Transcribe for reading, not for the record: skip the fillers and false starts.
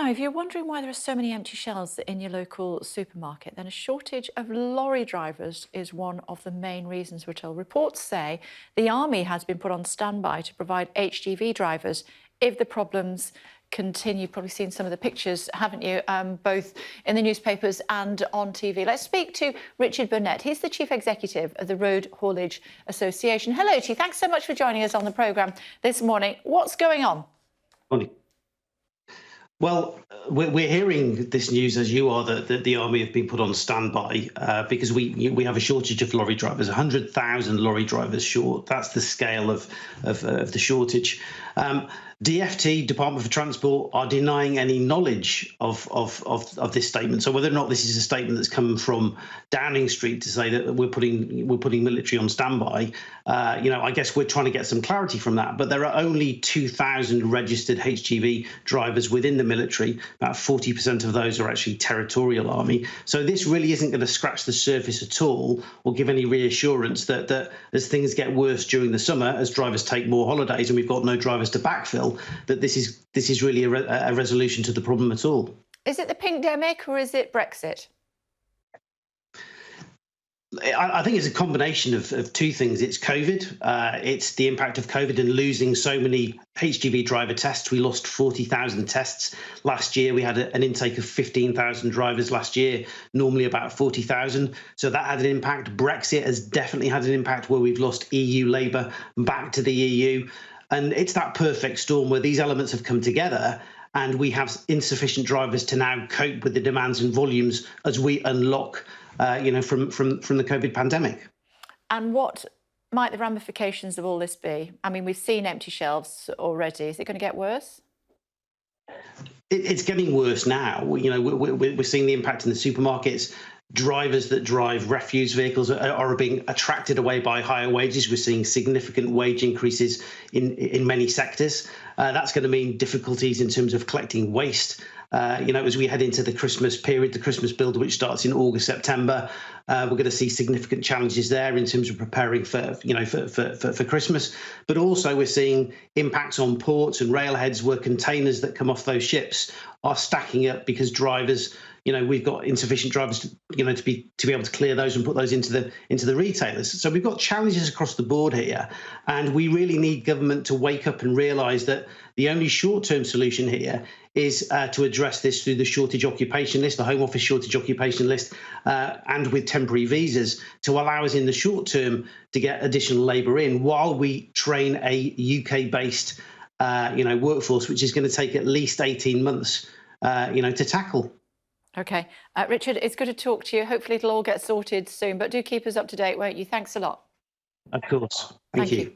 Now, if you're wondering why there are so many empty shelves in your local supermarket, then a shortage of lorry drivers is one of the main reasons, we're told. Reports say the army has been put on standby to provide HGV drivers if the problems continue. You've probably seen some of the pictures, haven't you, both in the newspapers and on TV. Let's speak to Richard Burnett. He's the Chief Executive of the Road Haulage Association. Hello to you. Thanks so much for joining us on the programme this morning. What's going on? Morning. Well, we're hearing this news, as you are, that the army have been put on standby because we have a shortage of lorry drivers, 100,000 lorry drivers short. That's the scale of the shortage. DFT, Department for Transport, are denying any knowledge of this statement. So whether or not this is a statement that's come from Downing Street to say that we're putting military on standby, I guess we're trying to get some clarity from that. But there are only 2,000 registered HGV drivers within the military. About 40% of those are actually territorial army. So this really isn't going to scratch the surface at all or give any reassurance that as things get worse during the summer, as drivers take more holidays and we've got no drivers to backfill, that this is really a resolution to the problem at all. Is it the pink-demic or is it Brexit? I think it's a combination of two things. It's COVID. It's the impact of COVID and losing so many HGV driver tests. We lost 40,000 tests last year. We had an intake of 15,000 drivers last year, normally about 40,000. So that had an impact. Brexit has definitely had an impact where we've lost EU labour back to the EU. And it's that perfect storm where these elements have come together and we have insufficient drivers to now cope with the demands and volumes as we unlock from the COVID pandemic. And what might the ramifications of all this be? I mean, we've seen empty shelves already. Is it going to get worse? It's getting worse now. We're seeing the impact in the supermarkets. Drivers that drive refuse vehicles are being attracted away by higher wages. We're seeing significant wage increases in many sectors. That's going to mean difficulties in terms of collecting waste. As we head into the Christmas period, the Christmas build, which starts in August, September, we're going to see significant challenges there in terms of preparing for Christmas. But also we're seeing impacts on ports and railheads where containers that come off those ships are stacking up because drivers, we've got insufficient drivers to be able to clear those and put those into the retailers. So we've got challenges across the board here, and we really need government to wake up and realise that the only short-term solution here is to address this through the shortage occupation list, the Home Office shortage occupation list, and with temporary visas to allow us in the short term to get additional labour in while we train a UK-based workforce, which is going to take at least 18 months to tackle. OK. Richard, it's good to talk to you. Hopefully it'll all get sorted soon, but do keep us up to date, won't you? Thanks a lot. Of course. Thank you.